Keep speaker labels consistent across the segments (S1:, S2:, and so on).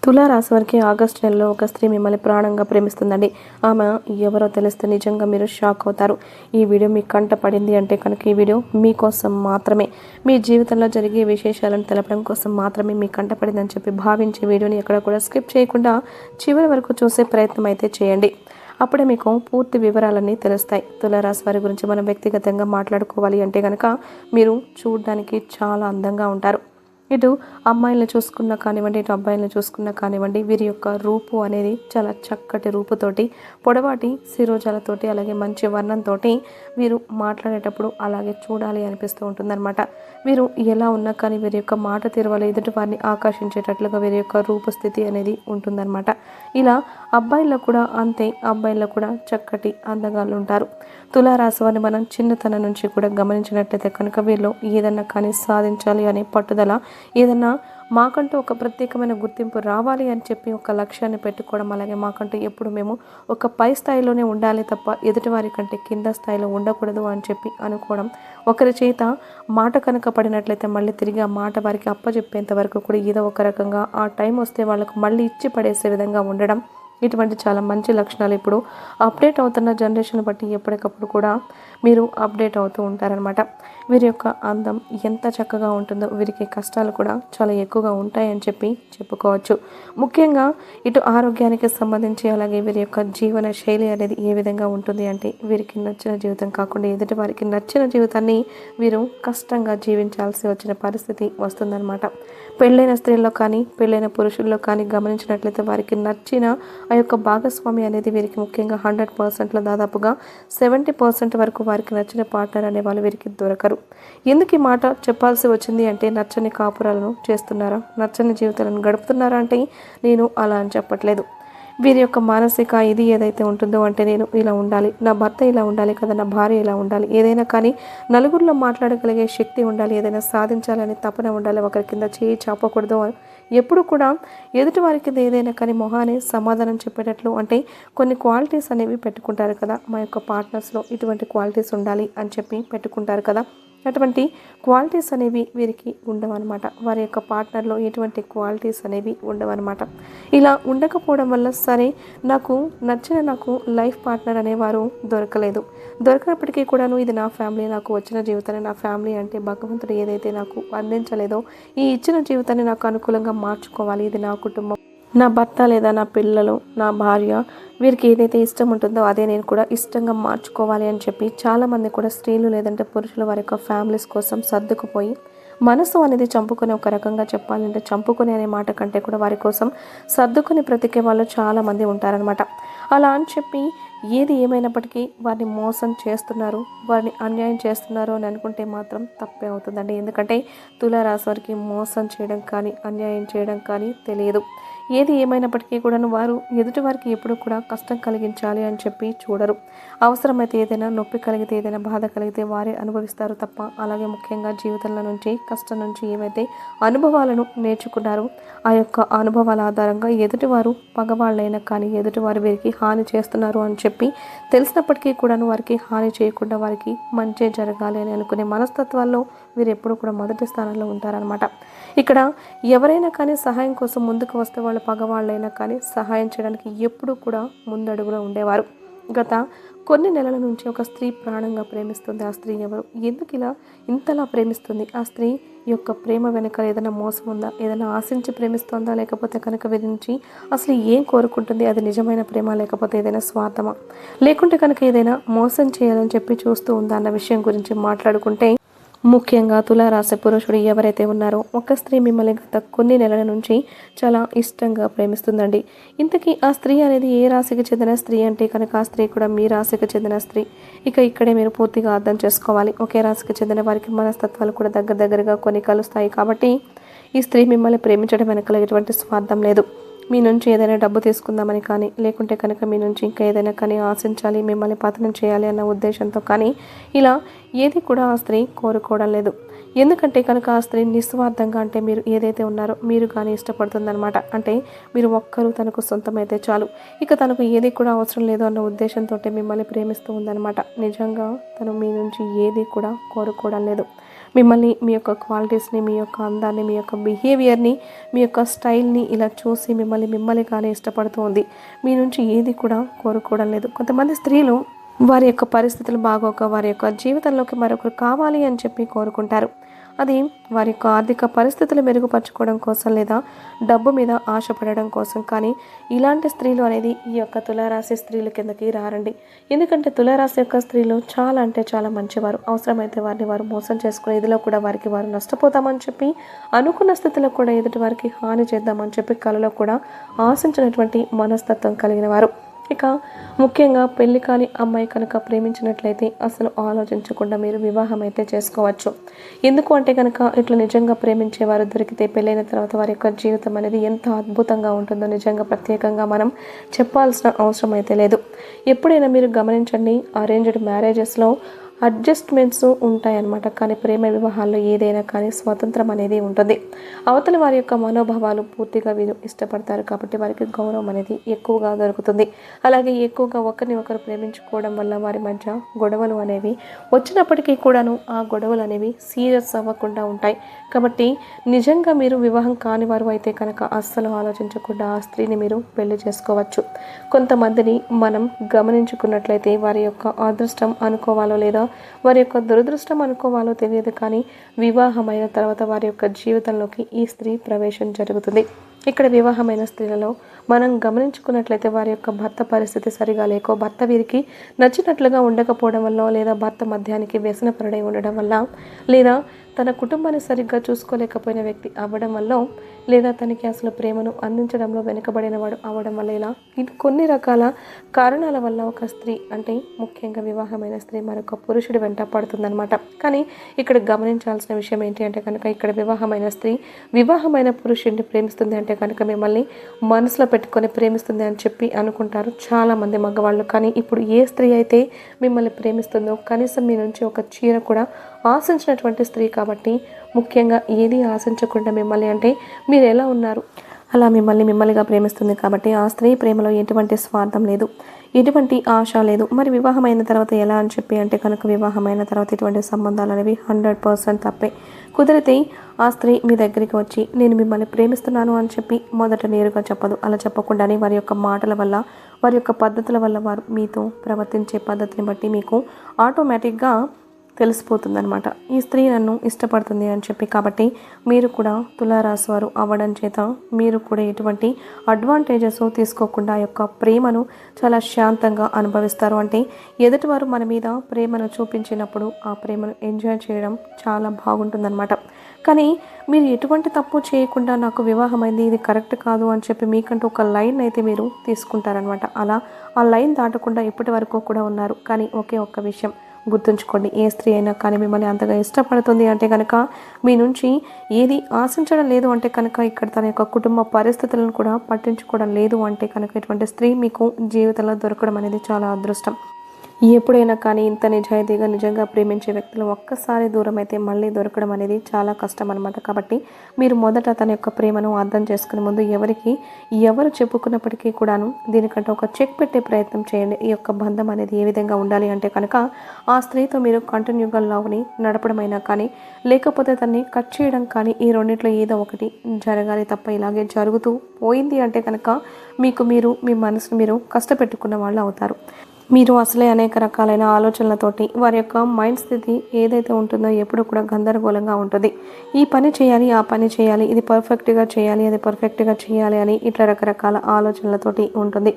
S1: తులారాశి వారికి ఆగస్టు నెలలో ఒక స్త్రీ మిమ్మల్ని ప్రాణంగా ప్రేమిస్తుందండి. ఆమె ఎవరో తెలిస్తే నిజంగా మీరు షాక్ అవుతారు. ఈ వీడియో మీ కంట పడింది అంటే కనుక ఈ వీడియో మీకోసం మాత్రమే, మీ జీవితంలో జరిగే విశేషాలను తెలపడం కోసం మాత్రమే మీ కంట పడిందని చెప్పి భావించే వీడియోని ఎక్కడ కూడా స్కిప్ చేయకుండా చివరి వరకు చూసే ప్రయత్నం అయితే చేయండి. అప్పుడే మీకు పూర్తి వివరాలన్నీ తెలుస్తాయి. తులారాశి వారి గురించి మనం వ్యక్తిగతంగా మాట్లాడుకోవాలి అంటే కనుక మీరు చూడడానికి చాలా అందంగా ఉంటారు. ఇటు అమ్మాయిలను చూసుకున్నా కానివ్వండి, ఇటు అబ్బాయిలను చూసుకున్నా కానివ్వండి, వీరి యొక్క రూపు అనేది చాలా చక్కటి రూపుతోటి, పొడవాటి శిరోజాలతోటి, అలాగే మంచి వర్ణంతో వీరు మాట్లాడేటప్పుడు అలాగే చూడాలి అనిపిస్తూ ఉంటుందన్నమాట. వీరు ఎలా ఉన్నా కానీ వీరి యొక్క మాట తీరు వల్ల ఎదుటి వారిని ఆకర్షించేటట్లుగా వీరి యొక్క రూపస్థితి అనేది ఉంటుందన్నమాట. ఇలా అబ్బాయిల్లో కూడా అంతే, అబ్బాయిల్లో కూడా చక్కటి అందగాళ్ళు ఉంటారు. తులారాశి వారిని మనం చిన్నతనం నుంచి కూడా గమనించినట్లయితే కనుక వీళ్ళు ఏదన్నా కానీ సాధించాలి అనే పట్టుదల, ఏదన్నా మాకంటూ ఒక ప్రత్యేకమైన గుర్తింపు రావాలి అని చెప్పి ఒక లక్ష్యాన్ని పెట్టుకోవడం, అలాగే మాకంటూ ఎప్పుడు మేము ఒక పై స్థాయిలోనే ఉండాలి తప్ప ఎదుటివారి కంటే కింద స్థాయిలో ఉండకూడదు అని చెప్పి అనుకోవడం, ఒకరి చేత మాట కనుక పడినట్లయితే మళ్ళీ తిరిగి ఆ మాట వారికి అప్పచెప్పేంత వరకు కూడా ఏదో ఒక రకంగా ఆ టైం వస్తే వాళ్ళకు మళ్ళీ ఇచ్చి పడేసే విధంగా ఉండడం, ఇటువంటి చాలా మంచి లక్షణాలు ఇప్పుడు అప్డేట్ అవుతున్న జనరేషన్ బట్టి ఎప్పటికప్పుడు కూడా మీరు అప్డేట్ అవుతూ ఉంటారనమాట. వీరి యొక్క అందం ఎంత చక్కగా ఉంటుందో వీరికి కష్టాలు కూడా చాలా ఎక్కువగా ఉంటాయని చెప్పి చెప్పుకోవచ్చు. ముఖ్యంగా ఇటు ఆరోగ్యానికి సంబంధించి, అలాగే వీరి యొక్క జీవన శైలి అనేది ఏ విధంగా ఉంటుంది అంటే వీరికి నచ్చిన జీవితం కాకుండా ఎదుటి వారికి నచ్చిన జీవితాన్ని వీరు కష్టంగా జీవించాల్సి వచ్చిన పరిస్థితి వస్తుందన్నమాట. పెళ్ళైన స్త్రీల్లో కానీ పెళ్ళైన పురుషుల్లో కానీ గమనించినట్లయితే వారికి నచ్చిన ఆ యొక్క భాగస్వామి అనేది వీరికి ముఖ్యంగా 100%లో దాదాపుగా 70% వరకు వారికి నచ్చిన పార్ట్నర్ అనే వాళ్ళు వీరికి దొరకరు. ఎందుకు ఈ మాట చెప్పాల్సి వచ్చింది అంటే నచ్చని కాపురాలను చేస్తున్నారా, నచ్చని జీవితాలను గడుపుతున్నారా అంటే నేను అలా అని చెప్పట్లేదు. వీరి యొక్క మానసిక ఇది ఏదైతే ఉంటుందో అంటే నేను ఇలా ఉండాలి, నా భర్త ఇలా ఉండాలి కదా, నా భార్య ఇలా ఉండాలి, ఏదైనా కానీ నలుగురిలో మాట్లాడగలిగే శక్తి ఉండాలి, ఏదైనా సాధించాలని తపన ఉండాలి, ఒకరి కింద చేయి చాపకూడదు, ఎప్పుడు కూడా ఎదుటి వారి కింద ఏదైనా కానీ మొహాన్ని సమాధానం చెప్పేటట్లు అంటే కొన్ని క్వాలిటీస్ అనేవి పెట్టుకుంటారు కదా, మా యొక్క పార్ట్నర్స్లో ఇటువంటి క్వాలిటీస్ ఉండాలి అని చెప్పి పెట్టుకుంటారు కదా. అటువంటి క్వాలిటీస్ అనేవి వీరికి ఉండవన్నమాట. వారి యొక్క పార్ట్నర్లో ఎటువంటి క్వాలిటీస్ అనేవి ఉండవన్నమాట. ఇలా ఉండకపోవడం వల్ల సరే నాకు లైఫ్ పార్ట్నర్ అనేవారు దొరకలేదు. దొరికినప్పటికీ కూడాను ఇది నా ఫ్యామిలీ, నాకు వచ్చిన జీవితాన్ని నా ఫ్యామిలీ అంటే భగవంతుడు ఏదైతే నాకు అందించలేదో ఈ ఇచ్చిన జీవితాన్ని నాకు అనుకూలంగా మార్చుకోవాలి, ఇది నా కుటుంబం, నా భర్త లేదా నా పిల్లలు, నా భార్య, వీరికి ఏదైతే ఇష్టం ఉంటుందో అదే నేను కూడా ఇష్టంగా మార్చుకోవాలి అని చెప్పి చాలామంది కూడా స్త్రీలు లేదంటే పురుషులు వారి యొక్క ఫ్యామిలీస్ కోసం సర్దుకుపోయి మనసు అనేది చంపుకొని, ఒక రకంగా చెప్పాలంటే చంపుకొని అనే మాట కంటే కూడా వారి కోసం సర్దుకొని బ్రతికే వాళ్ళు చాలామంది ఉంటారనమాట. అలా అని చెప్పి ఏది ఏమైనప్పటికీ వారిని మోసం చేస్తున్నారు, వారిని అన్యాయం చేస్తున్నారు అని అనుకుంటే మాత్రం తప్పే అవుతుందండి. ఎందుకంటే తులారాశి వారికి మోసం చేయడం కానీ అన్యాయం చేయడం కానీ తెలియదు. ఏది ఏమైనప్పటికీ కూడాను వారు ఎదుటి వారికి ఎప్పుడు కూడా కష్టం కలిగించాలి అని చెప్పి చూడరు. అవసరమైతే ఏదైనా నొప్పి కలిగితే, ఏదైనా బాధ కలిగితే వారే అనుభవిస్తారు తప్ప, అలాగే ముఖ్యంగా జీవితంలో నుంచి కష్టం నుంచి ఏవైతే అనుభవాలను నేర్చుకున్నారో ఆ యొక్క అనుభవాల ఆధారంగా ఎదుటివారు పగవాళ్ళైనా కానీ ఎదుటివారు వీరికి హాని చేస్తున్నారు అని చెప్పి తెలిసినప్పటికీ కూడాను వారికి హాని చేయకుండా వారికి మంచి జరగాలి అని అనుకునే మనస్తత్వాల్లో వీరు ఎప్పుడు కూడా మొదటి స్థానంలో ఉంటారనమాట. ఇక్కడ ఎవరైనా కానీ సహాయం కోసం ముందుకు వస్తే వాళ్ళు పగవాళ్ళైనా కానీ సహాయం చేయడానికి ఎప్పుడూ కూడా ముందడుగులో ఉండేవారు. గత కొన్ని నెలల నుంచి ఒక స్త్రీ ప్రాణంగా ప్రేమిస్తుంది. ఆ స్త్రీ ఎవరు, ఎందుకు ఇలా ఇంతలా ప్రేమిస్తుంది, ఆ స్త్రీ యొక్క ప్రేమ వెనక ఏదైనా మోసం ఉందా, ఏదైనా ఆశించి ప్రేమిస్తుందా, లేకపోతే కనుక వీరి నుంచి అసలు ఏం కోరుకుంటుంది, అది నిజమైన ప్రేమ లేకపోతే ఏదైనా స్వార్థమా, లేకుంటే కనుక ఏదైనా మోసం చేయాలని చెప్పి చూస్తూ ఉందా అన్న విషయం గురించి మాట్లాడుకుంటే, ముఖ్యంగా తులారాశి పురుషుడు ఎవరైతే ఉన్నారో ఒక స్త్రీ మిమ్మల్ని గత కొన్ని నెలల నుంచి చాలా ఇష్టంగా ప్రేమిస్తుందండి. ఇంతకీ ఆ స్త్రీ అనేది ఏ రాశికి చెందిన స్త్రీ అంటే కనుక ఆ స్త్రీ కూడా మీ రాశికి చెందిన స్త్రీ. ఇక్కడే మీరు పూర్తిగా అర్థం చేసుకోవాలి. ఒకే రాశికి చెందిన వారికి మనస్తత్వాలు కూడా దగ్గరగా కొన్ని కలుస్తాయి. కాబట్టి ఈ స్త్రీ మిమ్మల్ని ప్రేమించడం వెనకాల ఎటువంటి స్వార్థం లేదు. మీ నుంచి ఏదైనా డబ్బు తీసుకుందామని కానీ, లేకుంటే కనుక మీ నుంచి ఇంకా ఏదైనా కానీ ఆశించాలి, మిమ్మల్ని పతనం చేయాలి అన్న ఉద్దేశంతో కానీ ఇలా ఏది కూడా ఆ స్త్రీ కోరుకోవడం లేదు. ఎందుకంటే కనుక ఆ స్త్రీ నిస్వార్థంగా అంటే మీరు ఏదైతే ఉన్నారో మీరు కానీ ఇష్టపడుతుందనమాట. అంటే మీరు ఒక్కరు తనకు సొంతమైతే చాలు, ఇక తనకు ఏది కూడా అవసరం లేదు అన్న ఉద్దేశంతో మిమ్మల్ని ప్రేమిస్తూ ఉందన్నమాట. నిజంగా తను మీ నుంచి ఏది కూడా కోరుకోవడం లేదు. మిమ్మల్ని, మీ యొక్క క్వాలిటీస్ని, మీ యొక్క అందాన్ని, మీ యొక్క బిహేవియర్ని, మీ యొక్క స్టైల్ని ఇలా చూసి మిమ్మల్నిగానే ఇష్టపడుతూ ఉంది. మీ నుంచి ఏది కూడా కోరుకోవడం లేదు. కొంతమంది స్త్రీలు వారి యొక్క పరిస్థితులు బాగోక వారి యొక్క జీవితంలోకి మరొకరు కావాలి అని చెప్పి కోరుకుంటారు. అది వారి యొక్క ఆర్థిక పరిస్థితులు మెరుగుపరచుకోవడం కోసం లేదా డబ్బు మీద ఆశపడడం కోసం. కానీ ఇలాంటి స్త్రీలు అనేది ఈ యొక్క తులారాశి స్త్రీల కిందకి రారండి. ఎందుకంటే తులారాశి యొక్క స్త్రీలు చాలా అంటే చాలా మంచివారు. అవసరమైతే వారిని వారు మోసం చేసుకునే ఇదిలో కూడా వారికి వారు నష్టపోతామని చెప్పి, అనుకున్న స్థితిలో కూడా ఎదుటి వారికి హాని చేద్దామని చెప్పి కలలో కూడా ఆశించినటువంటి మనస్తత్వం కలిగిన వారు. ఇక ముఖ్యంగా పెళ్లి కాని అమ్మాయి కనుక ప్రేమించినట్లయితే అసలు ఆలోచించకుండా మీరు వివాహం అయితే చేసుకోవచ్చు. ఎందుకు అంటే కనుక ఇట్లా నిజంగా ప్రేమించేవారు దొరికితే పెళ్ళైన తర్వాత వారి యొక్క జీవితం అనేది ఎంత అద్భుతంగా ఉంటుందో నిజంగా ప్రత్యేకంగా మనం చెప్పాల్సిన అవసరం అయితే లేదు. ఎప్పుడైనా మీరు గమనించండి, అరేంజ్డ్ మ్యారేజెస్లో అడ్జస్ట్మెంట్స్ ఉంటాయన్నమాట. కానీ ప్రేమ వివాహాల్లో ఏదైనా కానీ స్వతంత్రం అనేది ఉంటుంది. అవతల వారి యొక్క మనోభావాలు పూర్తిగా వీరు ఇష్టపడతారు కాబట్టి వారికి గౌరవం అనేది ఎక్కువగా దొరుకుతుంది. అలాగే ఎక్కువగా ఒకరిని ఒకరు ప్రేమించుకోవడం వల్ల వారి మధ్య గొడవలు అనేవి వచ్చినప్పటికీ కూడాను ఆ గొడవలు అనేవి సీరియస్ అవ్వకుండా ఉంటాయి. కాబట్టి నిజంగా మీరు వివాహం కాని వారు అయితే కనుక అస్సలు ఆలోచించకుండా ఆ స్త్రీని మీరు పెళ్లి చేసుకోవచ్చు. కొంతమందిని మనం గమనించుకున్నట్లయితే వారి యొక్క అదృష్టం అనుకోవాలో లేదా వారి యొక్క దురదృష్టం అనుకోవాలో తెలియదు, కానీ వివాహమైన తర్వాత వారి యొక్క జీవితంలోకి ఈ స్త్రీ ప్రవేశం జరుగుతుంది. ఇక్కడ వివాహమైన స్త్రీలలో మనం గమనించుకున్నట్లయితే వారి యొక్క భర్త పరిస్థితి సరిగా లేకో, భర్త వీరికి నచ్చినట్లుగా ఉండకపోవడం వల్ల, లేదా భర్త మద్యానికి వ్యసనపరుడై ఉండడం వల్ల, లేదా తన కుటుంబాన్ని సరిగ్గా చూసుకోలేకపోయిన వ్యక్తి అవ్వడం వల్ల, లేదా తనకి అసలు ప్రేమను అందించడంలో వెనుకబడిన వాడు అవ్వడం వల్ల, ఇలా కొన్ని రకాల కారణాల వల్ల ఒక స్త్రీ అంటే ముఖ్యంగా వివాహమైన స్త్రీ మరొక పురుషుడి వెంట పడుతుందన్నమాట. కానీ ఇక్కడ గమనించాల్సిన విషయం ఏంటి అంటే కనుక ఇక్కడ వివాహమైన స్త్రీ వివాహమైన పురుషుడిని ప్రేమిస్తుంది అంటే కనుక మిమ్మల్ని మనసులో పెట్టుకొని ప్రేమిస్తుంది అని చెప్పి అనుకుంటారు చాలామంది మగవాళ్ళు. కానీ ఇప్పుడు ఏ స్త్రీ అయితే మిమ్మల్ని ప్రేమిస్తుందో కనీసం మీ నుంచి ఒక చీర కూడా ఆశించినటువంటి స్త్రీ కాబట్టి, ముఖ్యంగా ఏది ఆశించకుండా మిమ్మల్ని అంటే మీరు ఎలా ఉన్నారు అలా మిమ్మల్నిగా ప్రేమిస్తుంది కాబట్టి ఆ స్త్రీ ప్రేమలో ఎటువంటి స్వార్థం లేదు, ఎటువంటి ఆశ లేదు. మరి వివాహమైన తర్వాత ఎలా అని చెప్పి అంటే కనుక వివాహమైన తర్వాత ఇటువంటి సంబంధాలు అనేవి 100% తప్పే. కుదిరితే ఆ స్త్రీ మీ దగ్గరికి వచ్చి నేను మిమ్మల్ని ప్రేమిస్తున్నాను అని చెప్పి మొదట నేరుగా చెప్పదు. అలా చెప్పకుండానే వారి యొక్క మాటల వల్ల, వారి యొక్క పద్ధతుల వల్ల, వారు మీతో ప్రవర్తించే పద్ధతిని బట్టి మీకు ఆటోమేటిక్గా తెలిసిపోతుందనమాట ఈ స్త్రీ నన్ను ఇష్టపడుతుంది అని చెప్పి. కాబట్టి మీరు కూడా తులారాశి వారు అవ్వడం చేత మీరు కూడా ఎటువంటి అడ్వాంటేజెస్ తీసుకోకుండా ఆ యొక్క ప్రేమను చాలా శాంతంగా అనుభవిస్తారు. అంటే ఎదుటివారు మన మీద ప్రేమను చూపించినప్పుడు ఆ ప్రేమను ఎంజాయ్ చేయడం చాలా బాగుంటుందన్నమాట. కానీ మీరు ఎటువంటి తప్పు చేయకుండా నాకు వివాహమైంది, ఇది కరెక్ట్ కాదు అని చెప్పి మీకంటూ ఒక లైన్ అయితే మీరు తీసుకుంటారనమాట. అలా ఆ లైన్ దాటకుండా ఇప్పటి వరకు కూడా ఉన్నారు. కానీ ఒకే ఒక్క విషయం గుర్తుంచుకోండి, ఏ స్త్రీ అయినా కానీ మిమ్మల్ని అంతగా ఇష్టపడుతుంది అంటే కనుక మీ నుంచి ఏది ఆశించడం లేదు అంటే కనుక, ఇక్కడ తన యొక్క కుటుంబ పరిస్థితులను కూడా పట్టించుకోవడం లేదు అంటే కనుక ఇటువంటి స్త్రీ మీకు జీవితంలో దొరకడం అనేది చాలా అదృష్టం. ఎప్పుడైనా కానీ ఇంత నిజాయితీగా నిజంగా ప్రేమించే వ్యక్తులు ఒక్కసారి దూరం అయితే మళ్ళీ దొరకడం అనేది చాలా కష్టం అనమాట. కాబట్టి మీరు మొదట తన యొక్క ప్రేమను అర్థం చేసుకునే ముందు ఎవరు చెప్పుకున్నప్పటికీ కూడాను దీనికంటే ఒక చెక్ పెట్టే ప్రయత్నం చేయండి. ఈ యొక్క బంధం అనేది ఏ విధంగా ఉండాలి అంటే కనుక ఆ స్త్రీతో మీరు కంటిన్యూగా లవ్ని నడపడమైనా కానీ, లేకపోతే తన్ని కట్ చేయడం కానీ, ఈ రెండిట్లో ఏదో ఒకటి జరగాలి తప్ప ఇలాగే జరుగుతూ పోయింది అంటే కనుక మీరు మీ మనసును మీరు కష్టపెట్టుకున్న వాళ్ళు అవుతారు. మీరు అసలే అనేక రకాలైన ఆలోచనలతోటి వారి యొక్క మైండ్ స్థితి ఏదైతే ఉంటుందో ఎప్పుడు కూడా గందరగోళంగా ఉంటుంది. ఈ పని చేయాలి, ఆ పని చేయాలి, ఇది పర్ఫెక్ట్గా చేయాలి, అది పర్ఫెక్ట్గా చేయాలి అని ఇట్లా రకరకాల ఆలోచనలతోటి ఉంటుంది.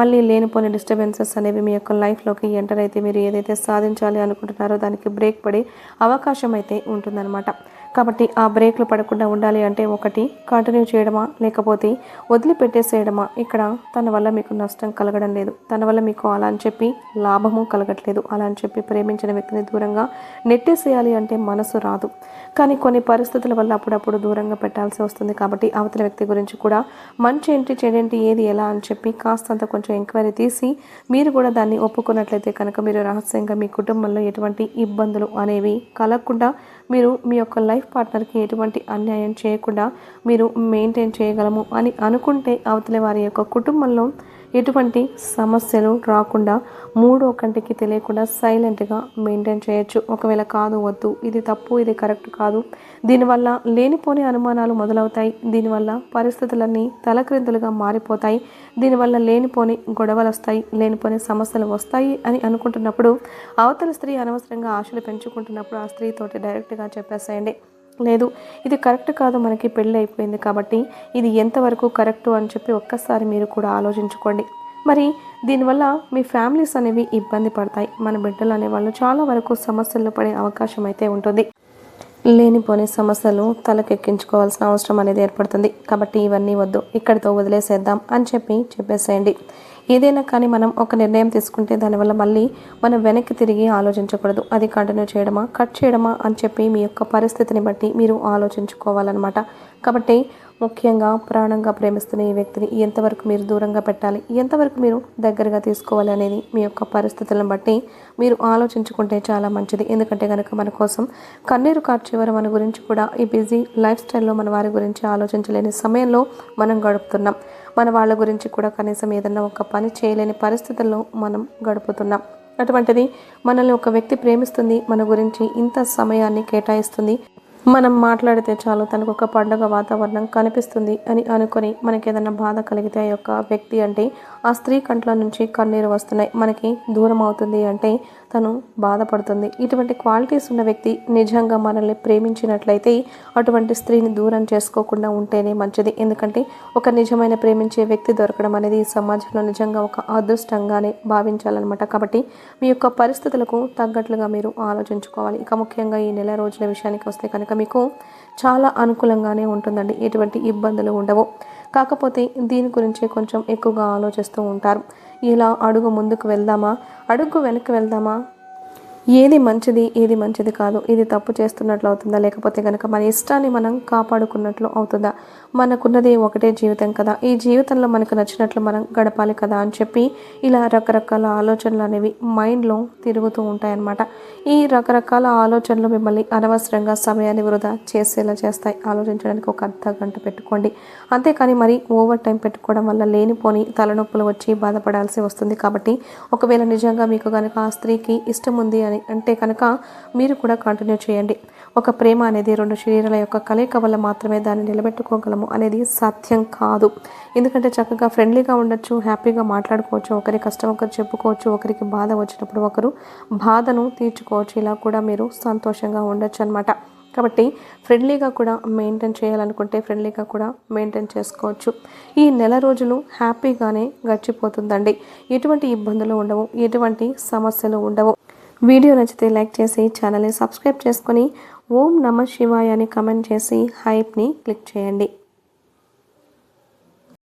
S1: మళ్ళీ లేనిపోని డిస్టర్బెన్సెస్ అనేవి మీ యొక్క లైఫ్లోకి ఎంటర్ అయితే మీరు ఏదైతే సాధించాలి అనుకుంటున్నారో దానికి బ్రేక్ పడే అవకాశం అయితే ఉంటుందన్నమాట. కాబట్టి ఆ బ్రేక్లు పడకుండా ఉండాలి అంటే ఒకటి కంటిన్యూ చేయడమా లేకపోతే వదిలిపెట్టేసేయడమా. ఇక్కడ తన వల్ల మీకు నష్టం కలగడం లేదు, తన వల్ల మీకు అలా అని చెప్పి లాభము కలగట్లేదు. అలా అని చెప్పి ప్రేమించిన వ్యక్తిని దూరంగా నెట్టేసేయాలి అంటే మనసు రాదు. కానీ కొన్ని పరిస్థితుల వల్ల అప్పుడప్పుడు దూరంగా పెట్టాల్సి వస్తుంది. కాబట్టి అవతల వ్యక్తి గురించి కూడా మంచి ఏంటి చెడేంటి ఏది ఎలా అని చెప్పి కాస్తంత కొంచెం ఎంక్వైరీ తీసి మీరు కూడా దాన్ని ఒప్పుకున్నట్లయితే కనుక మీరు రహస్యంగా మీ కుటుంబంలో ఎటువంటి ఇబ్బందులు అనేవి కలగకుండా మీరు మీ యొక్క లైఫ్ పార్ట్నర్కి ఎటువంటి అన్యాయం చేయకుండా మీరు మెయింటైన్ చేయగలము అని అనుకుంటే అవతల వారి యొక్క కుటుంబంలో ఎటువంటి సమస్యలు రాకుండా మూడో కంటికి తెలియకుండా సైలెంట్గా మెయింటైన్ చేయొచ్చు. ఒకవేళ కాదు వద్దు, ఇది తప్పు, ఇది కరెక్ట్ కాదు, దీనివల్ల లేనిపోని అనుమానాలు మొదలవుతాయి, దీనివల్ల పరిస్థితులన్నీ తలక్రిందులుగా మారిపోతాయి, దీనివల్ల లేనిపోని గొడవలు వస్తాయి, లేనిపోని సమస్యలు వస్తాయి అని అనుకుంటున్నప్పుడు అవతల స్త్రీ అనవసరంగా ఆశలు పెంచుకుంటున్నప్పుడు ఆ స్త్రీతోటి డైరెక్ట్గా చెప్పేసేయండి, లేదు ఇది కరెక్ట్ కాదు, మనకి పెళ్ళి అయిపోయింది కాబట్టి ఇది ఎంతవరకు కరెక్టు అని చెప్పి ఒక్కసారి మీరు కూడా ఆలోచించుకోండి. మరి దీనివల్ల మీ ఫ్యామిలీస్ అనేవి ఇబ్బంది పడతాయి, మన బిడ్డలు అనేవాళ్ళు చాలా వరకు సమస్యల్లో పడే అవకాశం అయితే ఉంటుంది. లేనిపోని సమస్యలు తలకెక్కించుకోవాల్సిన అవసరం అనేది ఏర్పడుతుంది. కాబట్టి ఇవన్నీ వద్దు, ఇక్కడితో వదిలేసేద్దాం అని చెప్పేసేయండి. ఏదైనా కానీ మనం ఒక నిర్ణయం తీసుకుంటే దానివల్ల మళ్ళీ మనం వెనక్కి తిరిగి ఆలోచించకూడదు. అది కంటిన్యూ చేయడమా కట్ చేయడమా అని చెప్పి మీ యొక్క పరిస్థితిని బట్టి మీరు ఆలోచించుకోవాలన్నమాట. కాబట్టి ముఖ్యంగా ప్రాణంగా ప్రేమిస్తున్న ఈ వ్యక్తిని ఎంతవరకు మీరు దూరంగా పెట్టాలి, ఎంతవరకు మీరు దగ్గరగా తీసుకోవాలి అనేది మీ యొక్క పరిస్థితులను బట్టి మీరు ఆలోచించుకుంటే చాలా మంచిది. ఎందుకంటే కనుక మన కోసం కన్నీరు కార్చేవారు మన గురించి కూడా ఈ బిజీ లైఫ్ స్టైల్లో మన వారి గురించి ఆలోచించలేని సమయంలో మనం గడుపుతున్నాం. మన వాళ్ళ గురించి కూడా కనీసం ఏదన్నా ఒక పని చేయలేని పరిస్థితుల్లో మనం గడుపుతున్నాం. అటువంటిది మనల్ని ఒక వ్యక్తి ప్రేమిస్తుంది, మన గురించి ఇంత సమయాన్ని కేటాయిస్తుంది, మనం మాట్లాడితే చాలు తనకు ఒక పండుగ వాతావరణం కనిపిస్తుంది అని అనుకొని మనకి ఏదైనా బాధ కలిగితే ఆ యొక్క వ్యక్తి అంటే ఆ స్త్రీ కంట్లో నుంచి కన్నీరు వస్తున్నాయి, మనకి దూరం అవుతుంది అంటే తను బాధపడుతుంది. ఇటువంటి క్వాలిటీస్ ఉన్న వ్యక్తి నిజంగా మనల్ని ప్రేమించినట్లయితే అటువంటి స్త్రీని దూరం చేసుకోకుండా ఉంటేనే మంచిది. ఎందుకంటే ఒక నిజమైన ప్రేమించే వ్యక్తి దొరకడం అనేది ఈ సమాజంలో నిజంగా ఒక అదృష్టంగానే భావించాలన్నమాట. కాబట్టి మీ యొక్క పరిస్థితులకు తగ్గట్లుగా మీరు ఆలోచించుకోవాలి. ఇక ముఖ్యంగా ఈ నెల రోజుల విషయానికి వస్తే కనుక మీకు చాలా అనుకూలంగానే ఉంటుందండి, ఎటువంటి ఇబ్బందులు ఉండవు. కాకపోతే దీని గురించి కొంచెం ఎక్కువగా ఆలోచిస్తూ ఉంటారు. ఇలా అడుగు ముందుకు వెళ్దామా, అడుగు వెనక్కి వెళ్దామా, ఏది మంచిది ఏది మంచిది కాదు, ఇది తప్పు చేస్తున్నట్లు అవుతుందా, లేకపోతే కనుక మన ఇష్టాన్ని మనం కాపాడుకున్నట్లు అవుతుందా, మనకున్నది ఒకటే జీవితం కదా, ఈ జీవితంలో మనకు నచ్చినట్లు మనం గడపాలి కదా అని చెప్పి ఇలా రకరకాల ఆలోచనలు అనేవి మైండ్లో తిరుగుతూ ఉంటాయన్నమాట. ఈ రకరకాల ఆలోచనలు మిమ్మల్ని అనవసరంగా సమయాన్ని వృధా చేసేలా చేస్తాయి. ఆలోచించడానికి ఒక అర్ధ గంట పెట్టుకోండి, అంతేకాని మరి ఓవర్ టైం పెట్టుకోవడం వల్ల లేనిపోని తలనొప్పులు వచ్చి బాధపడాల్సి వస్తుంది. కాబట్టి ఒకవేళ నిజంగా మీకు కనుక ఆ స్త్రీకి ఇష్టం ఉంది అని అంటే కనుక మీరు కూడా కంటిన్యూ చేయండి. ఒక ప్రేమ అనేది రెండు శరీరాల యొక్క కలయిక వల్ల మాత్రమే దాన్ని నిలబెట్టుకోగలము అనేది సత్యం కాదు. ఎందుకంటే చక్కగా ఫ్రెండ్లీగా ఉండొచ్చు, హ్యాపీగా మాట్లాడుకోవచ్చు, ఒకరి కష్టం ఒకరు చెప్పుకోవచ్చు, ఒకరికి బాధ వచ్చినప్పుడు ఒకరు బాధను తీర్చుకోవచ్చు, ఇలా కూడా మీరు సంతోషంగా ఉండొచ్చు అనమాట. కాబట్టి ఫ్రెండ్లీగా కూడా మెయింటైన్ చేయాలనుకుంటే ఫ్రెండ్లీగా కూడా మెయింటైన్ చేసుకోవచ్చు. ఈ నెల రోజులు హ్యాపీగానే గడిచిపోతుందండి. ఎటువంటి ఇబ్బందులు ఉండవు, ఎటువంటి సమస్యలు ఉండవు. వీడియో నచ్చితే లైక్ చేసి ఛానల్ని సబ్స్క్రైబ్ చేసుకొని ఓం నమః శివాయ అని కమెంట్ చేసి హైప్ని క్లిక్ చేయండి.